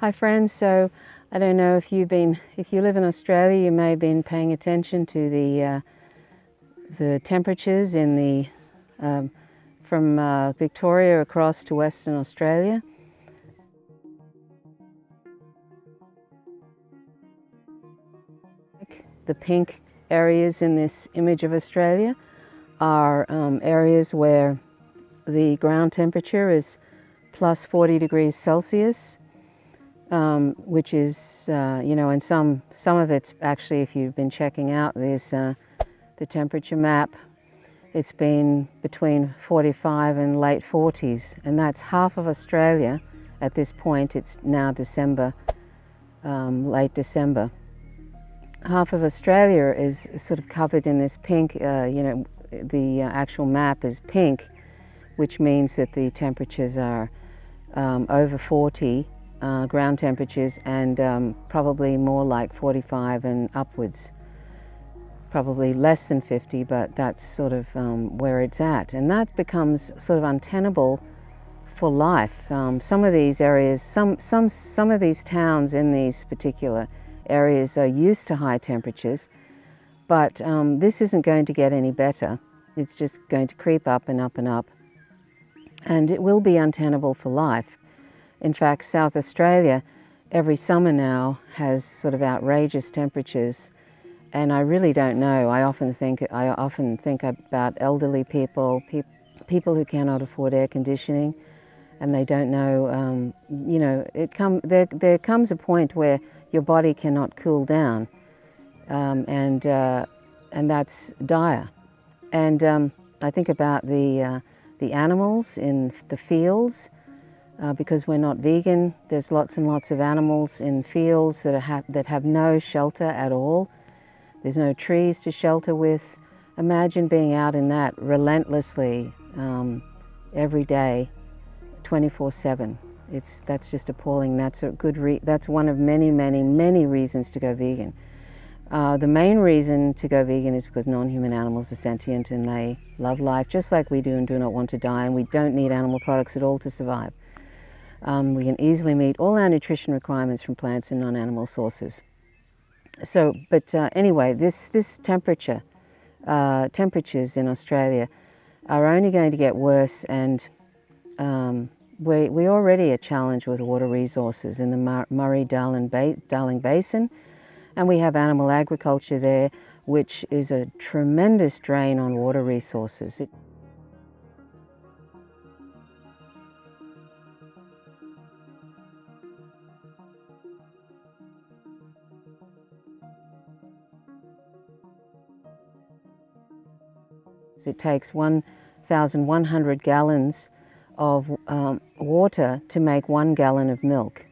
Hi friends, so I don't know if you live in Australia, you may have been paying attention to the temperatures in from Victoria across to Western Australia. The pink areas in this image of Australia are areas where the ground temperature is plus 40 degrees Celsius, which is, and some of it's actually, if you've been checking out, there's the temperature map. It's been between 45 and late 40s, and that's half of Australia at this point. It's now December, late December. Half of Australia is sort of covered in this pink, the actual map is pink, which means that the temperatures are over 40 ground temperatures, and probably more like 45 and upwards. Probably less than 50, but that's sort of where it's at. And that becomes sort of untenable for life. Some of these areas, some of these towns in these particular areas are used to high temperatures, but this isn't going to get any better. It's just going to creep up and up and up, and it will be untenable for life. In fact, South Australia every summer now has sort of outrageous temperatures, and I really don't know. I often think about elderly people, people who cannot afford air conditioning, and they don't know. There comes a point where your body cannot cool down, and that's dire. And I think about the animals in the fields, because we're not vegan. There's lots and lots of animals in fields that have no shelter at all. There's no trees to shelter with. Imagine being out in that relentlessly every day, 24/7. That's just appalling. That's a that's one of many, many, many reasons to go vegan. The main reason to go vegan is because non-human animals are sentient and they love life just like we do and do not want to die, and we don't need animal products at all to survive. We can easily meet all our nutrition requirements from plants and non-animal sources. So, but anyway, this temperatures in Australia are only going to get worse, and we already are challenged with water resources in the Murray-Darling Basin, and we have animal agriculture there, which is a tremendous drain on water resources. It takes 1,100 gallons of water to make 1 gallon of milk.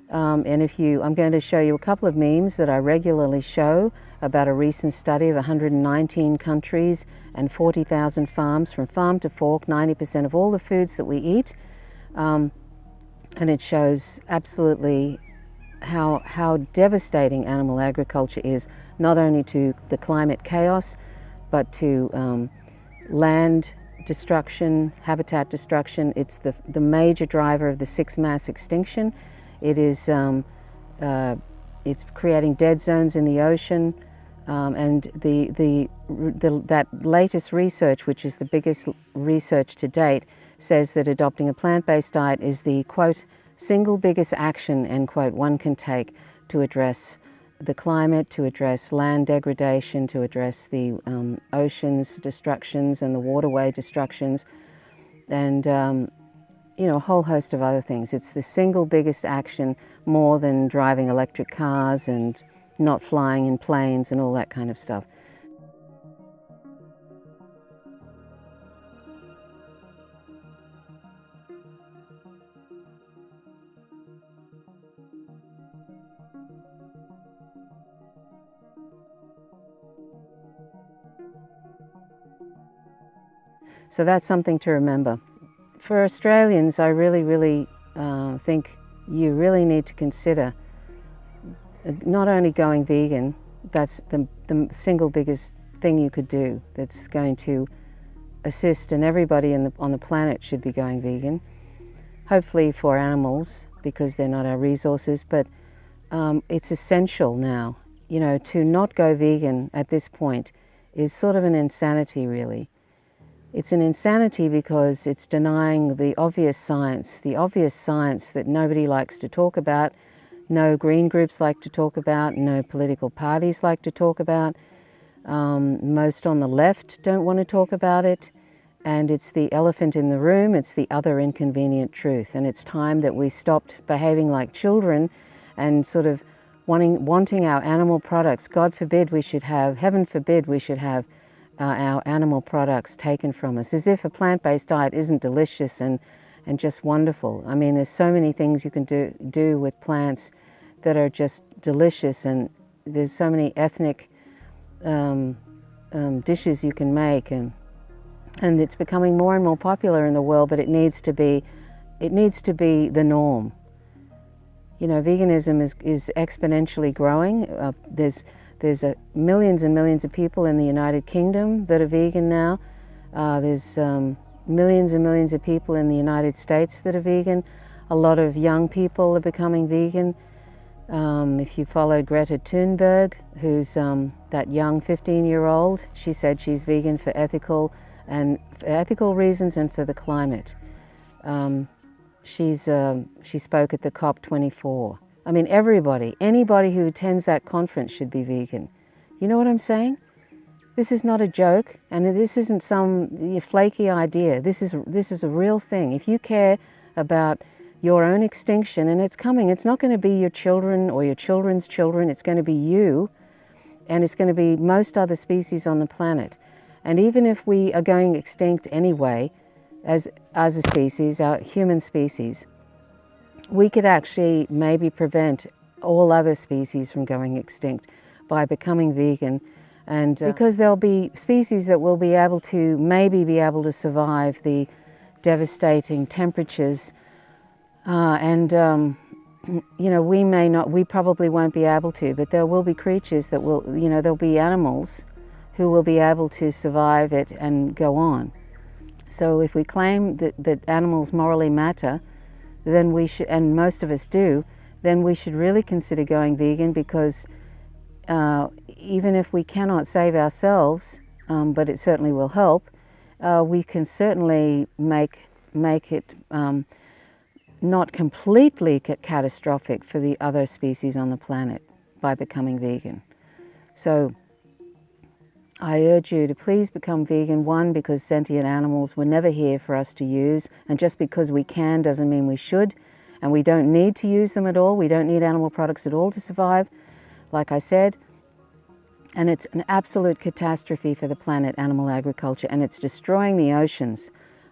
And I'm going to show you a couple of memes that I regularly show about a recent study of 119 countries and 40,000 farms, from farm to fork, 90% of all the foods that we eat. And it shows absolutely how devastating animal agriculture is, not only to the climate chaos, but to land destruction, habitat destruction. It's the major driver of the 6th mass extinction. It is it's creating dead zones in the ocean, and that latest research, which is the biggest research to date, says that adopting a plant-based diet is the, quote, single biggest action, end quote, one can take to address the climate, to address land degradation, to address the oceans destructions and the waterway destructions, and a whole host of other things. It's the single biggest action, more than driving electric cars and not flying in planes and all that kind of stuff. So that's something to remember. For Australians, I really think you really need to consider not only going vegan. That's the single biggest thing you could do that's going to assist, and everybody on the planet should be going vegan. Hopefully for animals, because they're not our resources, but it's essential now. You know, to not go vegan at this point is sort of an insanity, really. It's an insanity because it's denying the obvious science that nobody likes to talk about, no green groups like to talk about, no political parties like to talk about. Most on the left don't want to talk about it, and it's the elephant in the room, it's the other inconvenient truth. And it's time that we stopped behaving like children and sort of wanting our animal products. God forbid we should have, heaven forbid we should have our animal products taken from us, as if a plant-based diet isn't delicious and just wonderful. I mean, there's so many things you can do with plants that are just delicious, and there's so many ethnic dishes you can make, and it's becoming more and more popular in the world, but it needs to be the norm. You know, veganism is exponentially growing. There's millions and millions of people in the United Kingdom that are vegan now. There's millions and millions of people in the United States that are vegan. A lot of young people are becoming vegan. If you follow Greta Thunberg, who's that young 15-year-old, she said she's vegan for ethical reasons and for the climate. She spoke at the COP24. I mean, anybody who attends that conference should be vegan. You know what I'm saying? This is not a joke, and this isn't some flaky idea. This is a real thing. If you care about your own extinction, and it's coming, it's not going to be your children or your children's children, it's going to be you, and it's going to be most other species on the planet. And even if we are going extinct anyway, as a species, our human species, we could actually maybe prevent all other species from going extinct by becoming vegan. And because there'll be species that will be able to survive the devastating temperatures, you know, we probably won't be able to, but there will be creatures that will, you know, there'll be animals who will be able to survive it and go on. So if we claim that animals morally matter, then we should, and most of us do, then we should really consider going vegan, because even if we cannot save ourselves, but it certainly will help, we can certainly make it not completely catastrophic for the other species on the planet by becoming vegan. So I urge you to please become vegan. One, because sentient animals were never here for us to use, and just because we can doesn't mean we should, and we don't need to use them at all. We don't need animal products at all to survive, like I said. And it's an absolute catastrophe for the planet, animal agriculture, and it's destroying the oceans.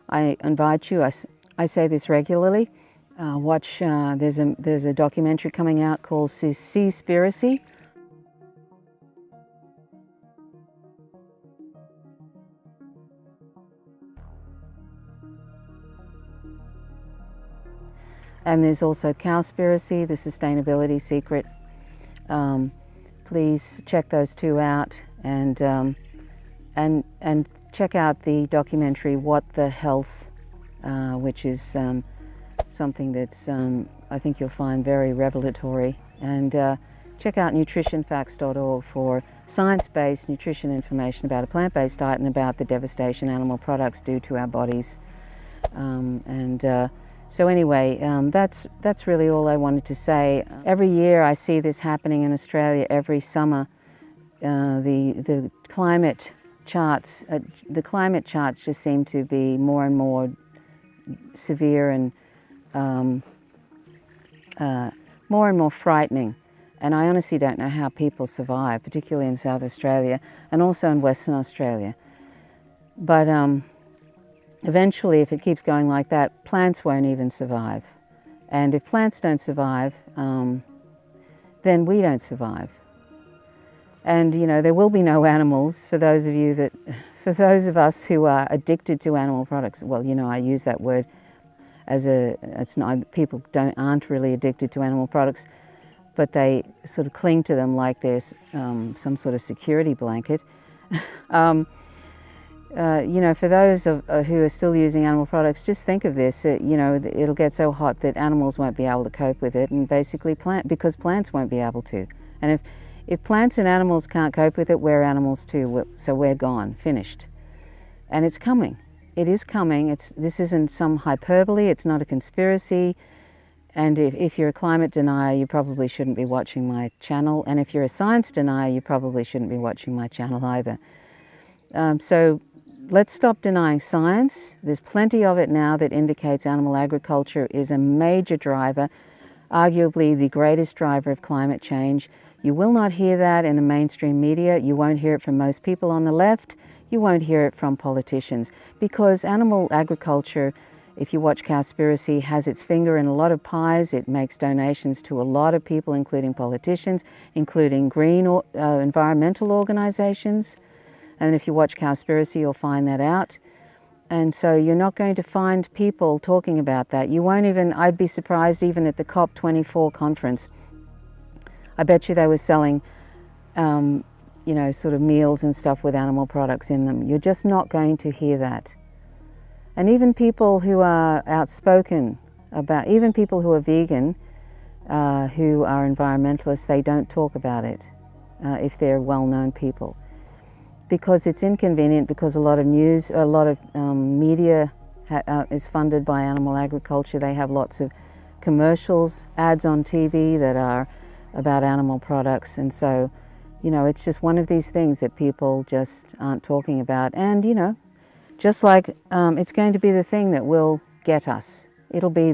I invite you, I say this regularly, watch, there's a documentary coming out called Seaspiracy. And there's also Cowspiracy, the sustainability secret. Please check those two out, and check out the documentary What the Health, which is something that's I think you'll find very revelatory. And check out nutritionfacts.org for science-based nutrition information about a plant-based diet and about the devastation animal products do to our bodies. So anyway, that's really all I wanted to say. Every year I see this happening in Australia. Every summer, the climate charts just seem to be more and more severe and more and more frightening. And I honestly don't know how people survive, particularly in South Australia and also in Western Australia. But eventually, if it keeps going like that, plants won't even survive. And if plants don't survive, then we don't survive. And you know, there will be no animals for those of us who are addicted to animal products. Well, you know, I use that word as people aren't really addicted to animal products, but they sort of cling to them like there's some sort of security blanket. You know, for those who are still using animal products, just think of this, you know, it'll get so hot that animals won't be able to cope with it, and basically because plants won't be able to. And if plants and animals can't cope with it, we're animals too, so we're gone, finished. And it's coming. It is coming. This isn't some hyperbole, it's not a conspiracy. And if you're a climate denier, you probably shouldn't be watching my channel. And if you're a science denier, you probably shouldn't be watching my channel either. So let's stop denying science. There's plenty of it now that indicates animal agriculture is a major driver, arguably the greatest driver of climate change. You will not hear that in the mainstream media. You won't hear it from most people on the left. You won't hear it from politicians, because animal agriculture, if you watch Cowspiracy, has its finger in a lot of pies. It makes donations to a lot of people, including politicians, including green environmental organizations. And if you watch Cowspiracy, you'll find that out. And so you're not going to find people talking about that. You won't even, I'd be surprised even at the COP24 conference. I bet you they were selling, you know, sort of meals and stuff with animal products in them. You're just not going to hear that. And even people who are outspoken about, even people who are vegan, who are environmentalists, they don't talk about it if they're well-known people. Because it's inconvenient, because a lot of news, a lot of media is funded by animal agriculture. They have lots of commercials, ads on TV that are about animal products. And so, you know, it's just one of these things that people just aren't talking about. And, you know, just like it's going to be the thing that will get us. It'll be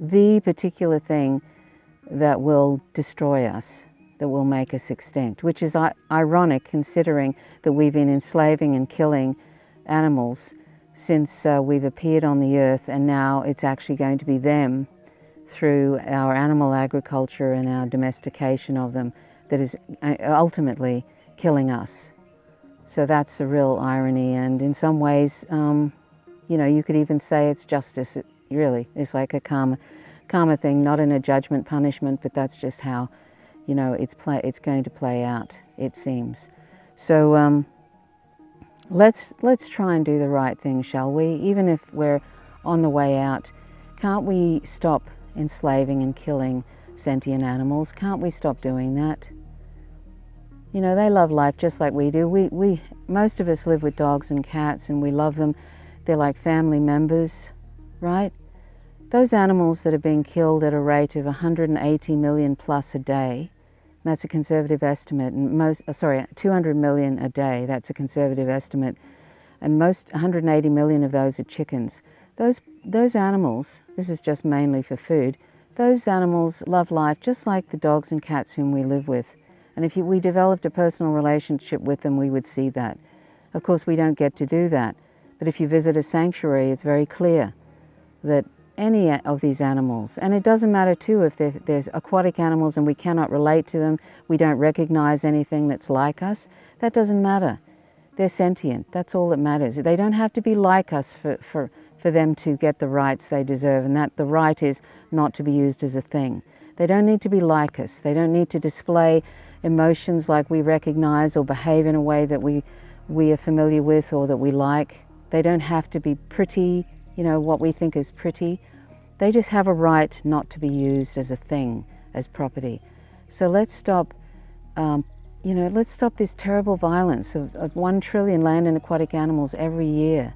the particular thing that will destroy us, that will make us extinct, which is ironic considering that we've been enslaving and killing animals since we've appeared on the earth, and now it's actually going to be them through our animal agriculture and our domestication of them that is ultimately killing us. So that's a real irony, and in some ways, you know, you could even say it's justice, really. It's like a karma thing, not in a judgment punishment, but that's just how, you know, it's going to play out, it seems. So let's try and do the right thing, shall we? Even if we're on the way out, can't we stop enslaving and killing sentient animals? Can't we stop doing that? You know, they love life just like we do. Most of us live with dogs and cats, and we love them. They're like family members, right? Those animals that are being killed at a rate of 180 million plus a day, that's a conservative estimate, and 200 million a day, that's a conservative estimate, and 180 million of those are chickens. Those animals, this is just mainly for food, those animals love life just like the dogs and cats whom we live with. And if we developed a personal relationship with them, we would see that. Of course, we don't get to do that. But if you visit a sanctuary, it's very clear that any of these animals, and it doesn't matter too if there's aquatic animals and we cannot relate to them, we don't recognize anything that's like us, that doesn't matter. They're sentient, that's all that matters. They don't have to be like us for them to get the rights they deserve, and that the right is not to be used as a thing. They don't need to be like us. They don't need to display emotions like we recognize or behave in a way that we are familiar with or that we like. They don't have to be pretty, you know, what we think is pretty. They just have a right not to be used as a thing, as property. So let's stop, you know, let's stop this terrible violence of 1 trillion land and aquatic animals every year.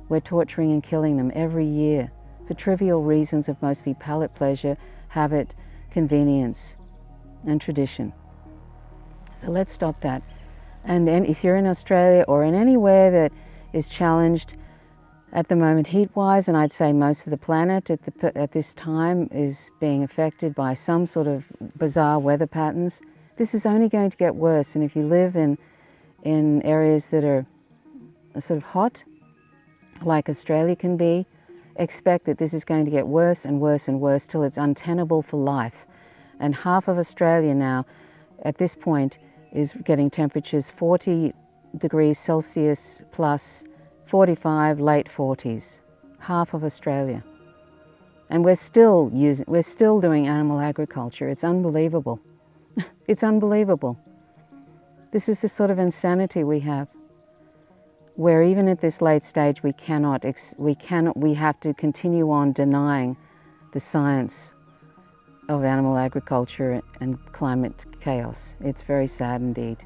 We're torturing and killing them every year for trivial reasons of mostly palate pleasure, habit, convenience, and tradition. So let's stop that. And if you're in Australia or in anywhere that is challenged at the moment heat-wise, and I'd say most of the planet at this time is being affected by some sort of bizarre weather patterns, this is only going to get worse. And if you live in areas that are sort of hot, like Australia can be, expect that this is going to get worse and worse and worse till it's untenable for life. And half of Australia now, at this point, is getting temperatures 40 degrees Celsius plus 45, late 40s. Half of Australia. And we're still doing animal agriculture. It's unbelievable. It's unbelievable. This is the sort of insanity we have. where even at this late stage we have to continue on denying the science of animal agriculture and climate chaos. It's very sad indeed.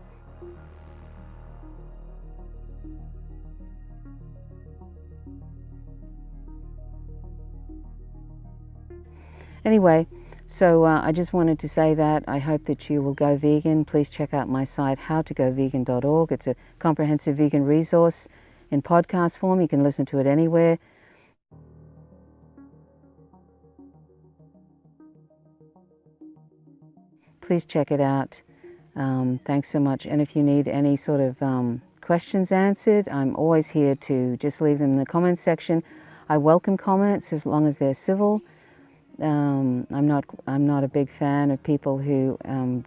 Anyway, so I just wanted to say that I hope that you will go vegan. Please check out my site, howtogovegan.org. It's a comprehensive vegan resource in podcast form. You can listen to it anywhere. Please check it out. Thanks so much. And if you need any sort of questions answered, I'm always here to just leave them in the comments section. I welcome comments as long as they're civil. I'm not a big fan of people who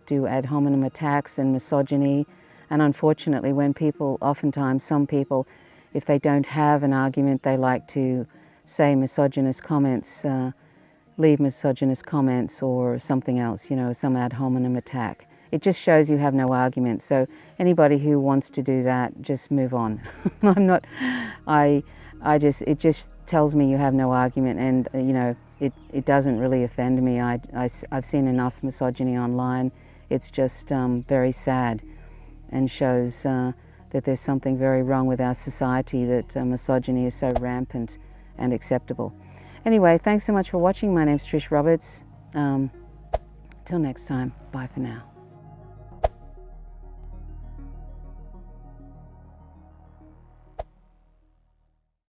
do ad hominem attacks and misogyny. And unfortunately, oftentimes some people, if they don't have an argument, they like to say misogynist comments, leave misogynist comments or something else, some ad hominem attack. It just shows you have no argument. So anybody who wants to do that, just move on. It just tells me you have no argument, and it doesn't really offend me. I've seen enough misogyny online. It's just very sad, and shows that there's something very wrong with our society, that misogyny is so rampant and acceptable. Anyway, thanks so much for watching. My name's Trish Roberts. Till next time, bye for now.